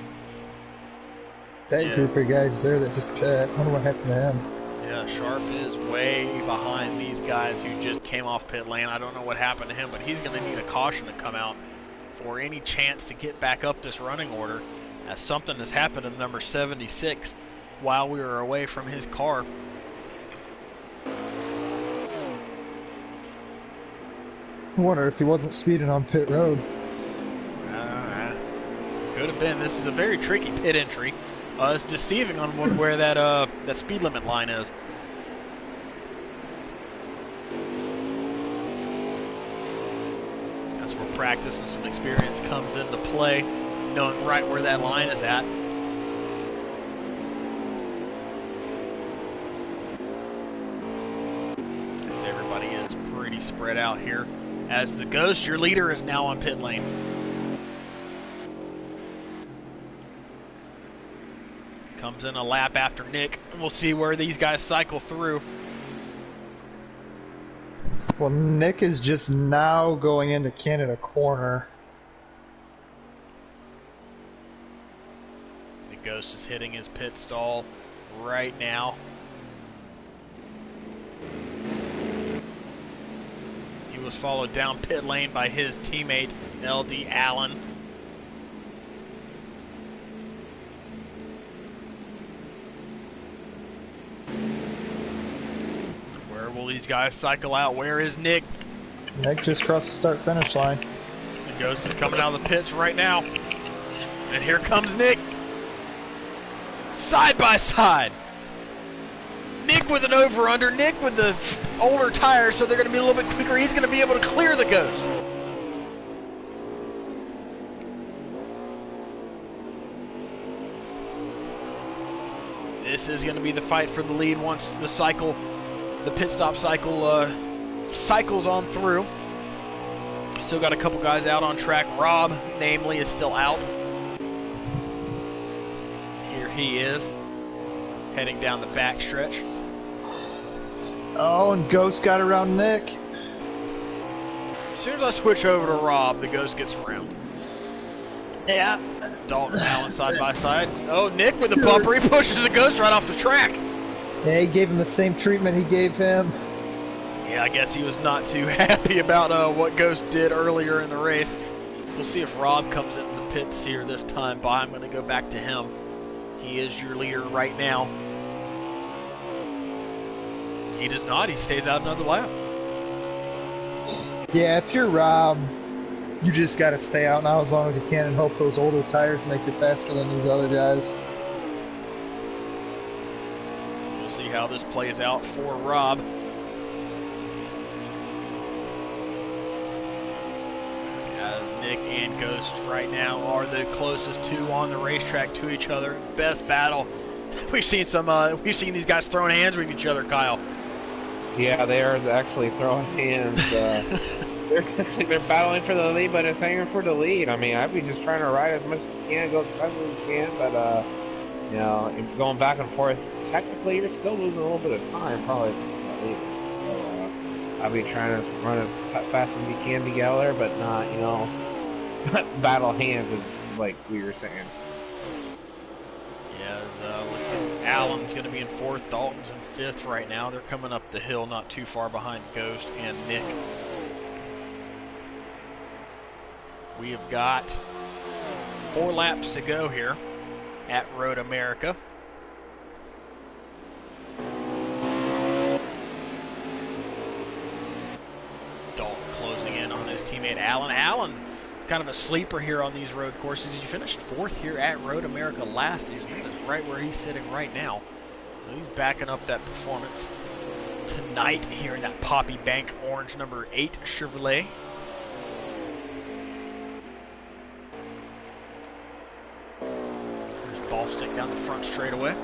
that group of guys there that just pit. I wonder what happened to him. Yeah, Sharp is way behind these guys who just came off pit lane. I don't know what happened to him, but he's going to need a caution to come out for any chance to get back up this running order, as something has happened to number 76 while we were away from his car. I wonder if he wasn't speeding on pit road. Could have been. This is a very tricky pit entry. It's deceiving on where that speed limit line is. That's where practice and some experience comes into play, knowing right where that line is at. As everybody is pretty spread out here. As the Ghost, your leader, is now on pit lane. Comes in a lap after Nick, and we'll see where these guys cycle through. Well, Nick is just now going into Canada corner. The Ghost is hitting his pit stall right now. He was followed down pit lane by his teammate, LD Allen. Where will these guys cycle out? Where is Nick? Nick just crossed the start-finish line. The Ghost is coming out of the pits right now. And here comes Nick. Side by side. Nick with an over-under. Nick with the older tires, so they're going to be a little bit quicker. He's going to be able to clear the Ghost. This is going to be the fight for the lead once the pit stop cycle cycles on through. Still got a couple guys out on track. Rob, namely, is still out. Here he is, heading down the backstretch. Oh, and Ghost got around Nick. As soon as I switch over to Rob, the Ghost gets around. Yeah. Dalton and Allen side by side. Oh, Nick with the bumper. He pushes the Ghost right off the track. Yeah, he gave him the same treatment he gave him. Yeah, I guess he was not too happy about what Ghost did earlier in the race. We'll see if Rob comes into the pits here this time by. I'm going to go back to him. He is your leader right now. He does not. He stays out another lap. Yeah, if you're Rob, you just got to stay out now as long as you can and hope those older tires make you faster than these other guys. We'll see how this plays out for Rob. As Nick and Ghost right now are the closest two on the racetrack to each other. Best battle. We've seen these guys throwing hands with each other, Kyle. Yeah, they are actually throwing hands. They're battling for the lead, but it's aiming for the lead. I mean, I'd be just trying to ride as much as you can, go as fast as you can, but you know, going back and forth, technically you're still losing a little bit of time, probably if it's not leading. So I'd be trying to run as fast as you can together, but not, you know, battle hands is like we were saying. Yeah, Allen's going to be in fourth, Dalton's in fifth right now. They're coming up the hill not too far behind Ghost and Nick. We have got 4 laps to go here at Road America. Dalton closing in on his teammate Allen. Allen is kind of a sleeper here on these road courses. He finished 4th here at Road America last season, right where he's sitting right now. So he's backing up that performance tonight here in that Poppy Bank Orange number 8 Chevrolet. There's ball stick down the front straightaway.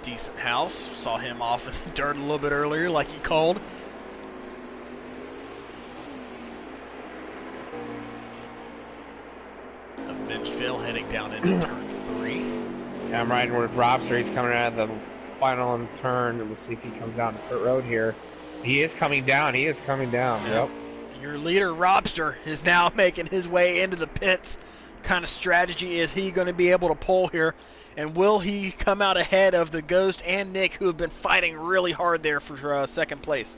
Decent house. Saw him off in the dirt a little bit earlier, like he called. Vengeville heading down into turn 3. Yeah, I'm riding with Robster. He's coming out of the final turn. We'll see if he comes down the pit road here. He is coming down. He is coming down. Yep. Your leader, Robster, is now making his way into the pits. What kind of strategy is he going to be able to pull here? And will he come out ahead of the Ghost and Nick, who have been fighting really hard there for second place?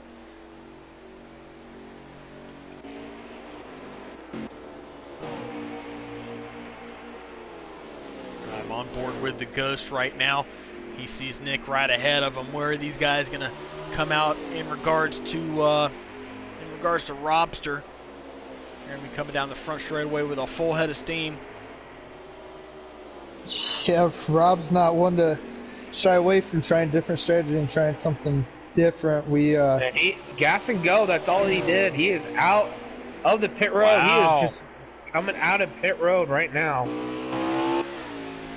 I'm on board with the Ghost right now. He sees Nick right ahead of him. Where are these guys going to come out in regards to Robster? They're going to be coming down the front straightaway with a full head of steam. Yeah, Rob's not one to shy away from trying different strategy and trying something different. Gas and go. That's all he did. He is out of the pit road. Wow. He is just coming out of pit road right now.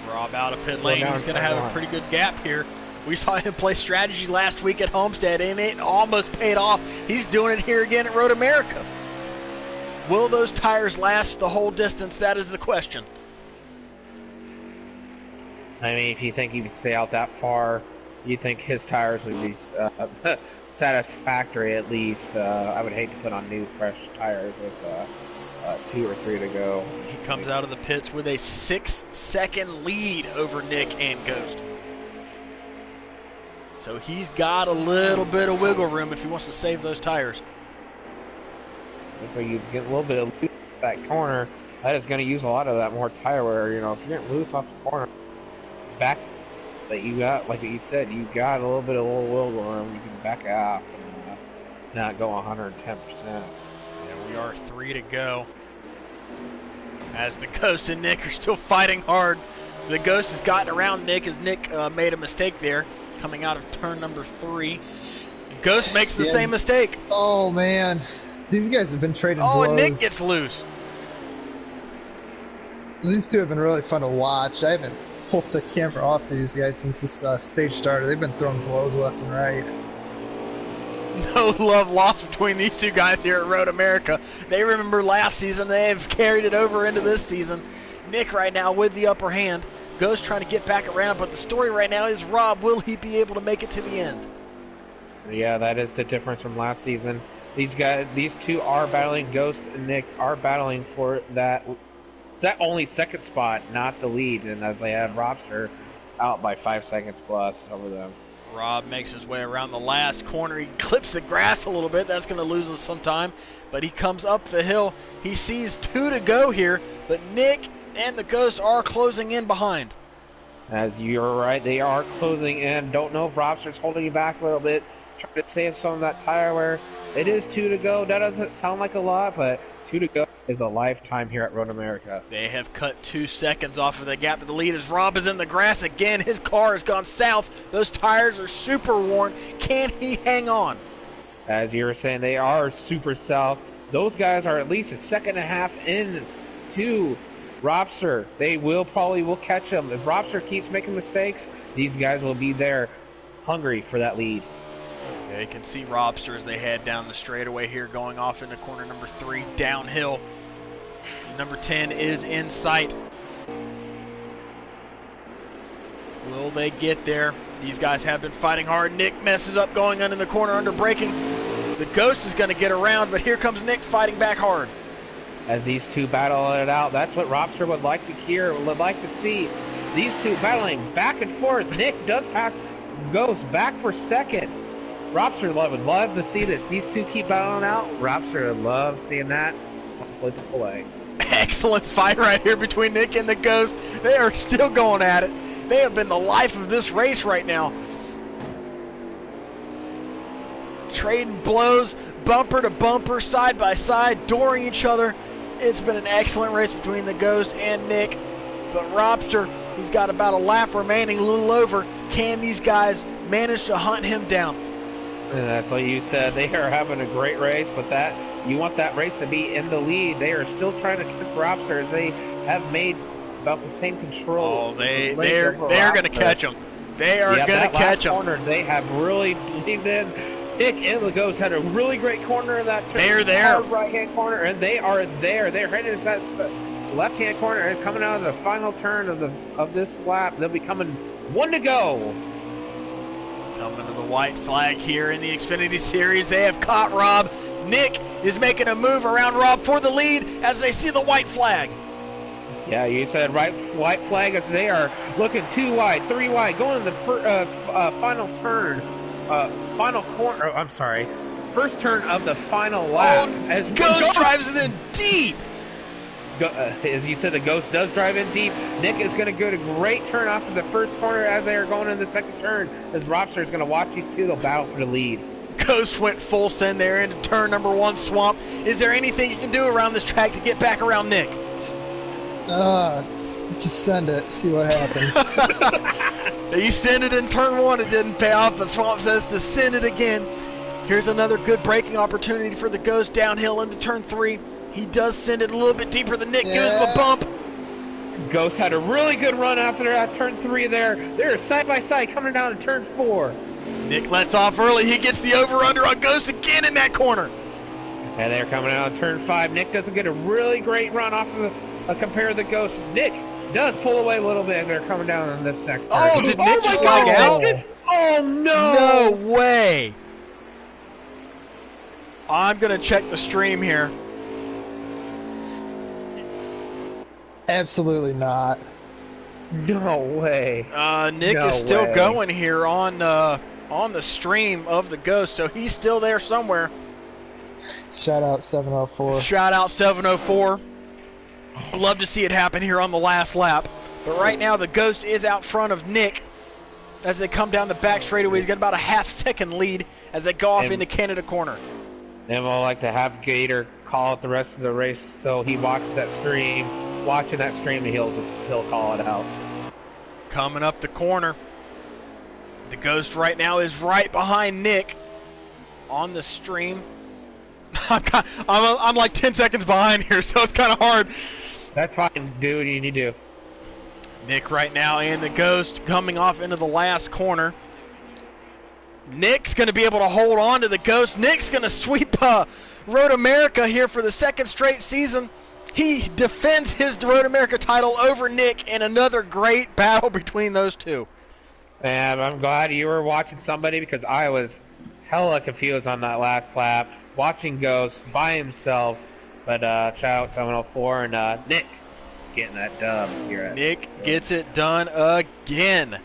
Rob out of pit lane. He's going to have a pretty good gap here. We saw him play strategy last week at Homestead, and it almost paid off. He's doing it here again at Road America. Will those tires last the whole distance? That is the question. I mean, if you think he could stay out that far, you think his tires would be satisfactory at least. I would hate to put on new, fresh tires with 2 or 3 to go. He comes out of the pits with a 6-second lead over Nick and Ghost. So he's got a little bit of wiggle room if he wants to save those tires. And so he's getting a little bit of loose that corner. That is going to use a lot of that more tire wear. You know, if you're getting loose off the corner, back that you got, like you said, you got a little bit of wiggle room. You can back off and not go 110%. Yeah, we are 3 to go. As the Ghost and Nick are still fighting hard. The Ghost has gotten around Nick as Nick made a mistake there, coming out of turn number 3. Ghost makes the same mistake. Oh, man. These guys have been trading blows. blows. And Nick gets loose. These two have been really fun to watch. I haven't pulled the camera off these guys since this stage started. They've been throwing blows left and right. No love lost between these two guys here at Road America. They remember last season. They have carried it over into this season. Nick right now with the upper hand. Ghost trying to get back around, but the story right now is Rob, will he be able to make it to the end? Yeah, that is the difference from last season. These two are battling. Ghost and Nick are battling for that only second spot, not the lead. And as they have Robster out by 5 seconds plus over them. Rob makes his way around the last corner. He clips the grass a little bit. That's going to lose us some time. But he comes up the hill. He sees 2 to go here. But Nick and the Ghost are closing in behind. As you're right, they are closing in. Don't know if Robster's holding you back a little bit. Trying to save some of that tire wear. It is 2 to go. That doesn't sound like a lot, but 2 to go is a lifetime here at Road America. They have cut 2 seconds off of the gap to the lead as Rob is in the grass again. His car has gone south. Those tires are super worn. Can he hang on? As you were saying, they are super south. Those guys are at least a second and a half in to Robster. They will catch him. If Robster keeps making mistakes, these guys will be there hungry for that lead. Okay, you can see Robster as they head down the straightaway here, going off into corner number 3 downhill. Number 10 is in sight. Will they get there? These guys have been fighting hard. Nick messes up going into the corner under braking. The Ghost is going to get around, but here comes Nick fighting back hard. As these two battle it out, that's what Robster would like to hear, would like to see. These two battling back and forth. Nick does pass Ghost back for second. Robster would love to see this. These two keep battling out. Robster would love seeing that. Hopefully to play. Excellent fight right here between Nick and the Ghost. They are still going at it. They have been the life of this race right now. Trading blows, bumper to bumper, side by side, dooring each other. It's been an excellent race between the Ghost and Nick. But Robster, he's got about a lap remaining, a little over. Can these guys manage to hunt him down? And that's what you said. They are having a great race, but you want that race to be in the lead. They are still trying to catch Robster as they have made about the same control. Oh, they're going to catch him. They are going to catch him. Corner, they have really leaned in. Nick and the Ghost had a really great corner in that turn. They're there. Right-hand corner, and they are there. They're heading to that left-hand corner and coming out of the final turn of this lap. They'll be coming 1 to go. Coming to the white flag here in the Xfinity Series. They have caught Rob. Nick is making a move around Rob for the lead as they see the white flag. Yeah, you said white flag as they are looking 2 wide, 3 wide, going to the final turn. Final corner, I'm sorry, first turn of the final lap. Oh, as Ghost drives it in deep. As you said, the Ghost does drive in deep. Nick is going to go to great turn after the first corner as they are going in the second turn. As Robster is going to watch these two, they'll battle for the lead. Ghost went full send there into turn number 1 swamp. Is there anything you can do around this track to get back around Nick? Just send it, see what happens. He sent it in turn 1, it didn't pay off, but Swamp says to send it again. Here's another good braking opportunity for the Ghost downhill into turn 3. He does send it a little bit deeper than Nick, gives him a bump. Ghost had a really good run after that turn 3 there. They're side by side coming down to turn 4. Nick lets off early, he gets the over-under on Ghost again in that corner. And they're coming out of turn 5. Nick doesn't get a really great run off of compared to the Ghost. Nick does pull away a little bit, and they're coming down on this next turn. Oh, did Nick just slag out? Oh, no! No way! I'm going to check the stream here. Absolutely not. No way. Nick is still going here on the stream of the Ghost, so he's still there somewhere. Shout out 704. Shout out 704. Love to see it happen here on the last lap. But right now the Ghost is out front of Nick as they come down the back straightaway. He's got about a half-second lead as they go off into Canada corner. And we'll like to have Gator call it the rest of the race so he watches that stream. Watching that stream, he'll call it out. Coming up the corner. The Ghost right now is right behind Nick on the stream. I'm like 10 seconds behind here, so it's kind of hard. That's fine. Do what you need to do. Nick right now and the Ghost coming off into the last corner. Nick's going to be able to hold on to the Ghost. Nick's going to sweep Road America here for the second straight season. He defends his Road America title over Nick in another great battle between those two. And I'm glad you were watching somebody because I was hella confused on that last lap. Watching Ghost by himself. But shout out 704 and Nick getting that dub here. Nick gets it done again.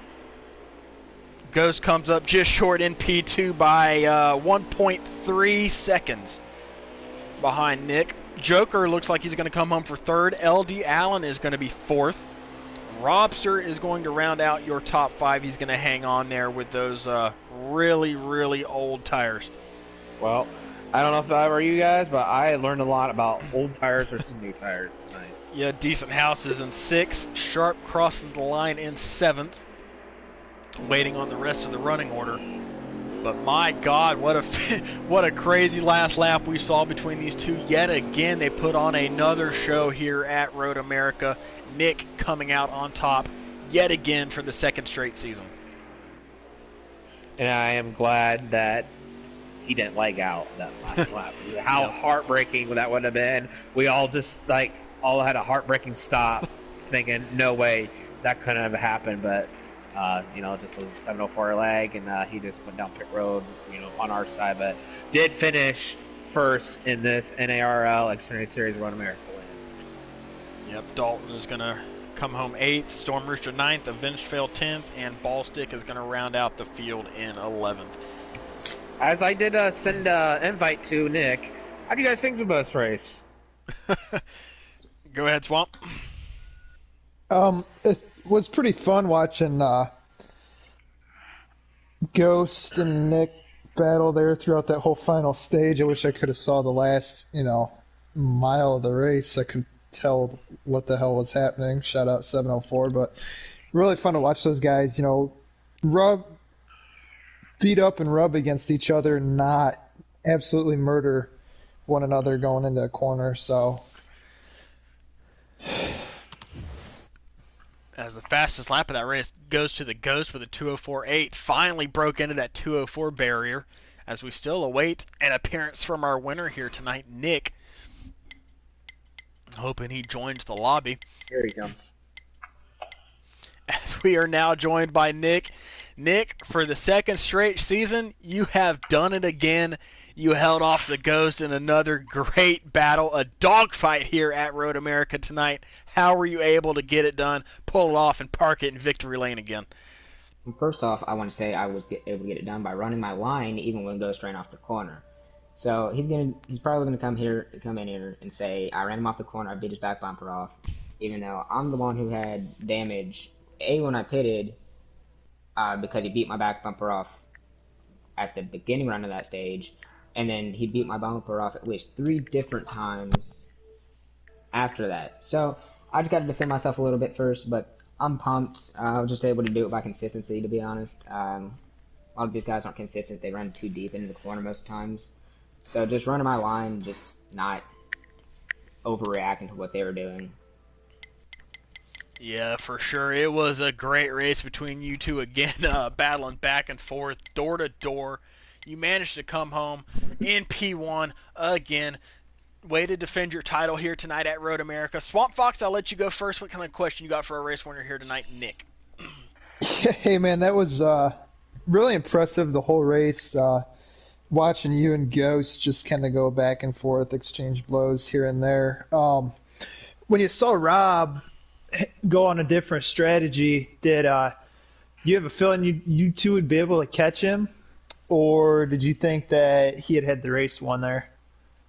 Ghost comes up just short in P2 by 1.3 seconds behind Nick. Joker looks like he's going to come home for third. LD Allen is going to be fourth. Robster is going to round out your top five. He's going to hang on there with those really, really old tires. Well, I don't know if I were you guys, but I learned a lot about old tires versus new tires tonight. Yeah, Decent House is in sixth. Sharp crosses the line in seventh, waiting on the rest of the running order. But my God, what a crazy last lap we saw between these two. Yet again, they put on another show here at Road America. Nick coming out on top yet again for the second straight season. And I am glad that he didn't leg out that last lap. How heartbreaking that would have been. We all just all had a heartbreaking stop, thinking, no way that couldn't have happened. But just a 704 leg, and he just went down pit road, on our side. But did finish first in this NARL Xfinity Series Road America win. Yep, Dalton is going to come home 8th, Storm Rooster 9th, Avenged Fail 10th, and Ballstick is going to round out the field in 11th. As I did send an invite to Nick, how do you guys think of this race? Go ahead, Swamp. It was pretty fun watching Ghost and Nick battle there throughout that whole final stage. I wish I could have saw the last, mile of the race. I could tell what the hell was happening. Shout out 704, but really fun to watch those guys, beat up and rub against each other, not absolutely murder one another going into a corner. So as the fastest lap of that race goes to the Ghost with a 2:04.8, finally broke into that 2:04 barrier as we still await an appearance from our winner here tonight, Nick. Hoping he joins the lobby. Here he comes. As we are now joined by Nick. Nick, for the second straight season, you have done it again. You held off the Ghost in another great battle, a dogfight here at Road America tonight. How were you able to get it done, pull it off, and park it in victory lane again? First off, I want to say I was able to get it done by running my line even when Ghost ran off the corner. So he's probably gonna come in here and say I ran him off the corner, I beat his back bumper off, even though I'm the one who had damage. When I pitted, because he beat my back bumper off at the beginning run of that stage, and then he beat my bumper off at least 3 different times after that. So I just got to defend myself a little bit first, but I'm pumped. I was just able to do it by consistency, to be honest. A lot of these guys aren't consistent. They run too deep into the corner most times. So just running my line, just not overreacting to what they were doing. Yeah, for sure. It was a great race between you two again, battling back and forth, door to door. You managed to come home in P1 again. Way to defend your title here tonight at Road America. Swamp Fox, I'll let you go first. What kind of question you got for a race winner here tonight, Nick? Hey, man, that was really impressive, the whole race. Watching you and Ghost just kind of go back and forth, exchange blows here and there. When you saw Rob go on a different strategy, did you have a feeling you two would be able to catch him? Or did you think that he had the race won there?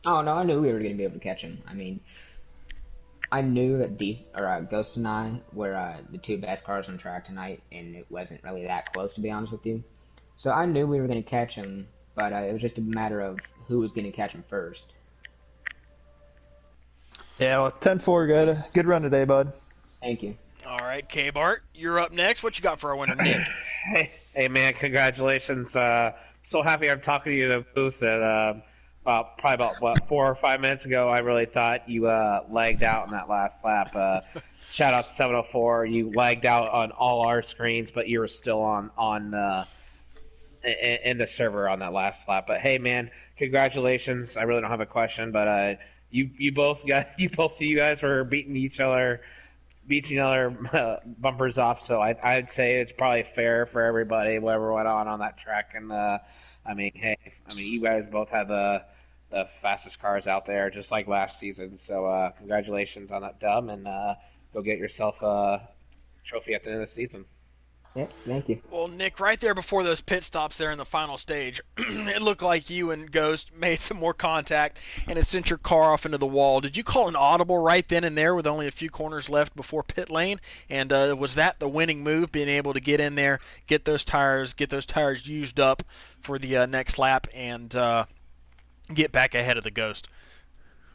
Oh, no, I knew we were going to be able to catch him. I mean, I knew that Ghost and I were the 2 best cars on the track tonight, and it wasn't really that close, to be honest with you. So I knew we were going to catch him, but it was just a matter of who was going to catch him first. Yeah, well, 10-4, good run today, bud. Thank you. All right, K-Bart, you're up next. What you got for our winner, Nick? Hey, man, congratulations. So happy I'm talking to you in the booth at probably about 4 or 5 minutes ago. I really thought you lagged out in that last lap. Shout out to 704. You lagged out on all our screens, but you were still on in the server on that last lap. But hey, man, congratulations! I really don't have a question, but you both of you guys were beating each other bumpers off. So I'd say it's probably fair for everybody whatever went on that track. And you guys both have the fastest cars out there, just like last season. So congratulations on that dub, and go get yourself a trophy at the end of the season. Yeah, thank you. Well, Nick, right there before those pit stops there in the final stage, it looked like you and Ghost made some more contact, and it sent your car off into the wall. Did you call an audible right then and there with only a few corners left before pit lane? And was that the winning move, being able to get in there, get those tires used up for the next lap, and get back ahead of the Ghost?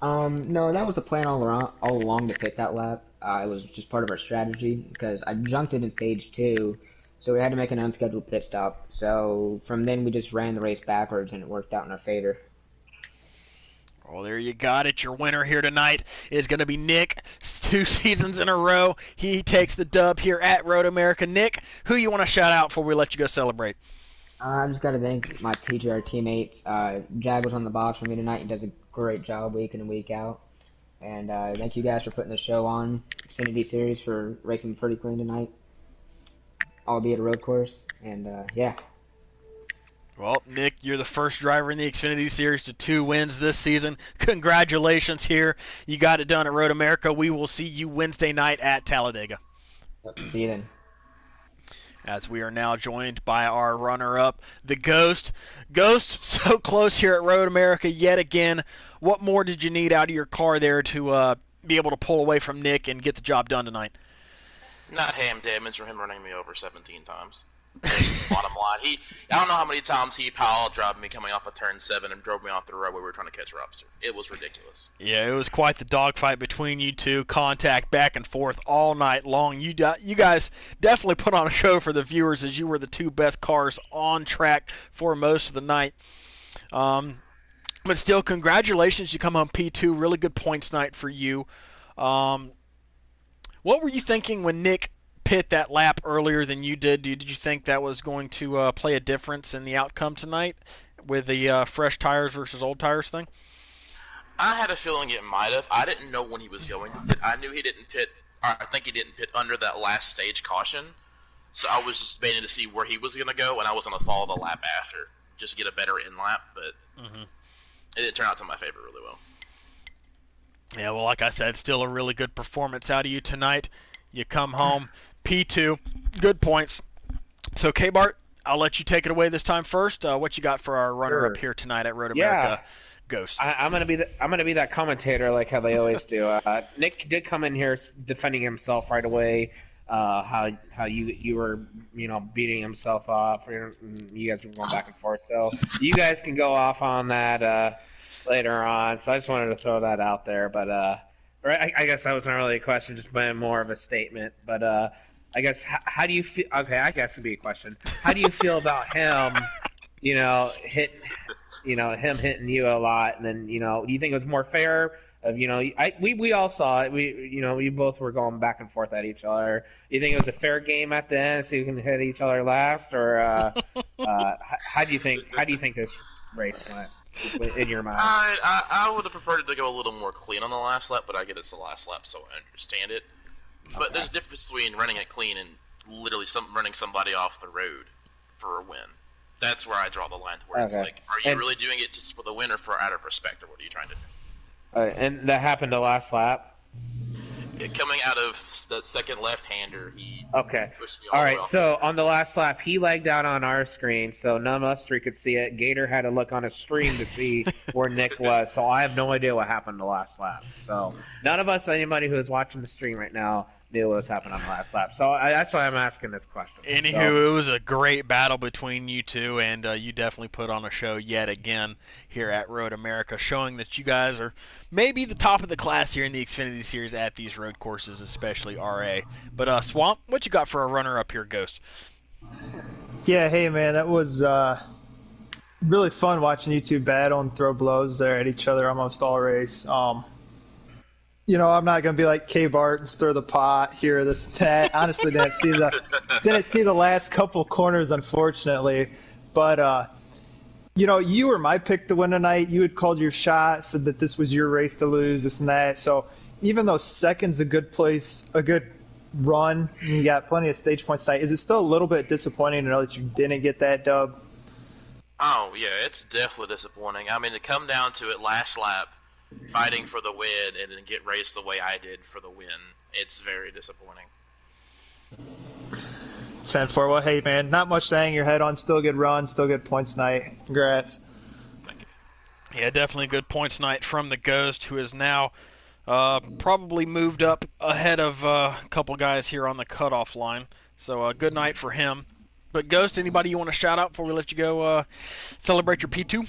No, that was the plan all along to pit that lap. It was just part of our strategy because I junked it in stage 2, so we had to make an unscheduled pit stop. So from then we just ran the race backwards, and it worked out in our favor. Well, there you got it. Your winner here tonight is going to be Nick. 2 seasons in a row, he takes the dub here at Road America. Nick, who you want to shout out before we let you go celebrate? I just got to thank my TGR teammates. Jag was on the box for me tonight. He does a great job week in and week out. And thank you guys for putting the show on. Xfinity Series for racing pretty clean tonight, albeit a road course. And yeah. Well, Nick, you're the first driver in the Xfinity Series to 2 wins this season. Congratulations here. You got it done at Road America. We will see you Wednesday night at Talladega. Yep, see you then. As we are now joined by our runner-up, the Ghost. Ghost, so close here at Road America yet again. What more did you need out of your car there to be able to pull away from Nick and get the job done tonight? Not ham damage from him running me over 17 times. That's just the bottom line. I don't know how many times he power drive me coming off of turn 7 and drove me off the road where we were trying to catch Robster. It was ridiculous. Yeah, it was quite the dogfight between you two. Contact back and forth all night long. You guys definitely put on a show for the viewers, as you were the 2 best cars on track for most of the night. But still, congratulations. You come home P2. Really good points night for you. What were you thinking when Nick pit that lap earlier than you did? Did you think that was going to play a difference in the outcome tonight with the fresh tires versus old tires thing? I had a feeling it might have. I didn't know when he was going to pit. I knew he didn't pit. I think he didn't pit under that last stage caution. So I was just waiting to see where he was going to go, and I was going to follow the lap after, just to get a better in lap. But it didn't turn out to my favor really well. Yeah, well, like I said, still a really good performance out of you tonight. You come home P2, good points. So, K-Bart, I'll let you take it away this time first. What you got for our runner-up here tonight at Road America? Ghost. I'm gonna be that commentator like how they always do. Nick did come in here defending himself right away. How you were beating himself up. You guys were going back and forth. So you guys can go off on that later on. So I just wanted to throw that out there. But I guess that wasn't really a question, just more of a statement. But I guess how do you feel? Okay, I guess it'd be a question. How do you feel about him? Him hitting you a lot, and then do you think it was more fair? We all saw it. We both were going back and forth at each other. You think it was a fair game at the end, so you can hit each other last, or how do you think this race went in your mind? I would have preferred it to go a little more clean on the last lap, but I get it's the last lap, so I understand it. But Okay. there's a difference between running it clean and literally running somebody off the road for a win. That's where I draw the line to where it's Okay. like, are you And- really doing it just for the win or for out of respect, or what are you trying to do? And that happened the last lap. Coming out of the second left-hander, he Okay. pushed me All the right. way off So the on the last lap, he lagged out on our screen, so none of us 3 could see it. Gator had to look on his stream to see where Nick was. So I have no idea what happened the last lap. So none of us, anybody who is watching the stream right now, knew what was happening on the last lap. So that's why I'm asking this question. Anywho, So, it was a great battle between you two, and you definitely put on a show yet again here at Road America, showing that you guys are maybe the top of the class here in the Xfinity Series at these road courses, especially RA. But Swamp, what you got for a runner-up here, Ghost? Yeah, hey man, that was really fun watching you two battle and throw blows there at each other almost all race. I'm not gonna be like K-Bart and stir the pot here, this and that. Honestly, didn't see the last couple corners, unfortunately. But you were my pick to win tonight. You had called your shot, said that this was your race to lose, this and that. So even though second's a good place, a good run, and you got plenty of stage points tonight, is it still a little bit disappointing to know that you didn't get that dub? Oh, yeah, it's definitely disappointing. I mean, to come down to it last lap, fighting for the win, and then get raced the way I did for the win, it's very disappointing. 10-4. Well, hey, man, not much to hang your head on. Still a good run, still good points tonight. Congrats. Thank you. Yeah, definitely a good points night from the Ghost, who is now probably moved up ahead of a couple guys here on the cutoff line. So a good night for him. But Ghost, anybody you want to shout out before we let you go celebrate your P2?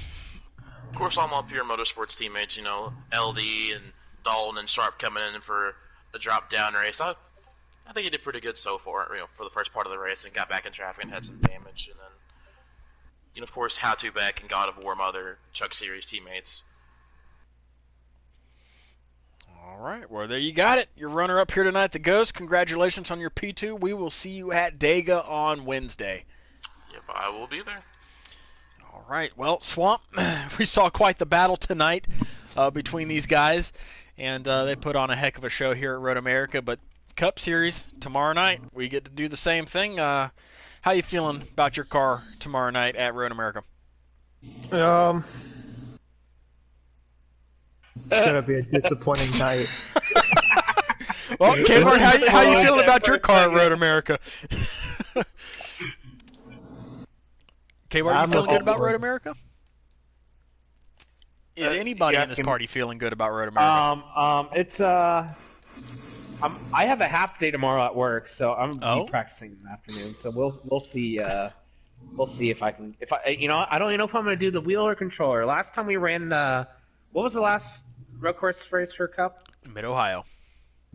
Of course, all my Pure Motorsports teammates, LD and Dalton and Sharp coming in for a drop-down race. I think he did pretty good so far, for the first part of the race, and got back in traffic and had some damage. And then, of course, How To Back and God of War, my other Truck Series teammates. All right, well, there you got it. Your runner-up here tonight, the Ghost. Congratulations on your P2. We will see you at Dega on Wednesday. Yep, I will be there. All right, well, Swamp, we saw quite the battle tonight between these guys, and they put on a heck of a show here at Road America. But Cup Series tomorrow night, we get to do the same thing. How you feeling about your car tomorrow night at Road America? It's going to be a disappointing night. Well, Kmart, how you feeling about your car at Road America? Kmart, you feeling good about Road America? Is anybody in this party feeling good about Road America? It's I have a half day tomorrow at work, so I'm gonna be practicing in the afternoon. So we'll see. We'll see if I can. I don't even know if I'm gonna do the wheel or controller. Last time we ran, what was the last road course race for Cup? Mid-Ohio.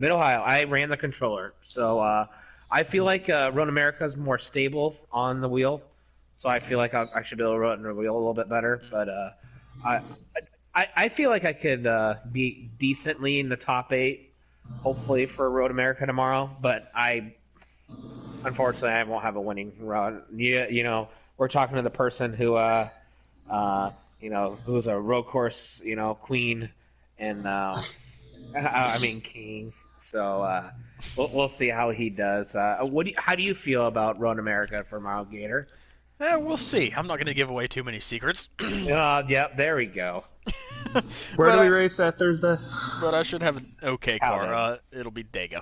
Mid-Ohio. I ran the controller, so I feel like Road America is more stable on the wheel. So I feel like I should be able to run the wheel a little bit better. But I feel like I could be decently in the top 8, hopefully, for Road America tomorrow. But unfortunately, I won't have a winning run. We're talking to the person who, who's a road course, queen, and king. So we'll see how he does. How do you feel about Road America for tomorrow, Gator? We'll see. I'm not going to give away too many secrets. Yeah, there we go. Where do we race that Thursday? But I should have an okay car. It'll be Dega.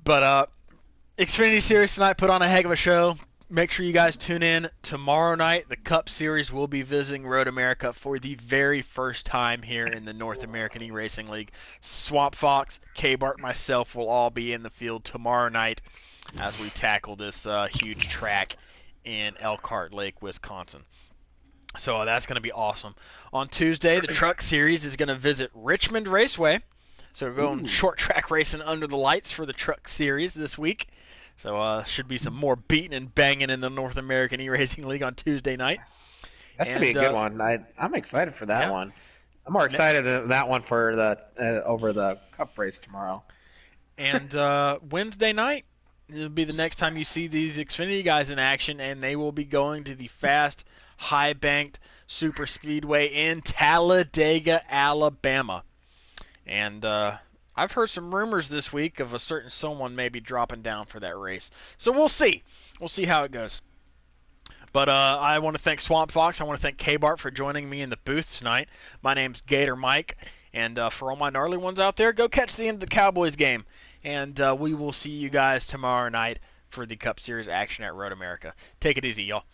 But Xfinity Series tonight put on a heck of a show. Make sure you guys tune in tomorrow night. The Cup Series will be visiting Road America for the very first time here in the North American E-Racing League. Swamp Fox, K-Bart, myself will all be in the field tomorrow night as we tackle this huge track in Elkhart Lake, Wisconsin. So that's going to be awesome. On Tuesday, the Truck Series is going to visit Richmond Raceway. So we're going short track racing under the lights for the Truck Series this week. So should be some more beating and banging in the North American E-Racing League on Tuesday night. That should be a good one. I'm excited for that one. I'm more excited than that one for the over the Cup race tomorrow. And Wednesday night, it'll be the next time you see these Xfinity guys in action, and they will be going to the fast, high-banked super speedway in Talladega, Alabama. And I've heard some rumors this week of a certain someone maybe dropping down for that race. So we'll see. We'll see how it goes. But I want to thank Swamp Fox. I want to thank K-Bart for joining me in the booth tonight. My name's Gator Mike. And for all my gnarly ones out there, go catch the end of the Cowboys game. And we will see you guys tomorrow night for the Cup Series action at Road America. Take it easy, y'all.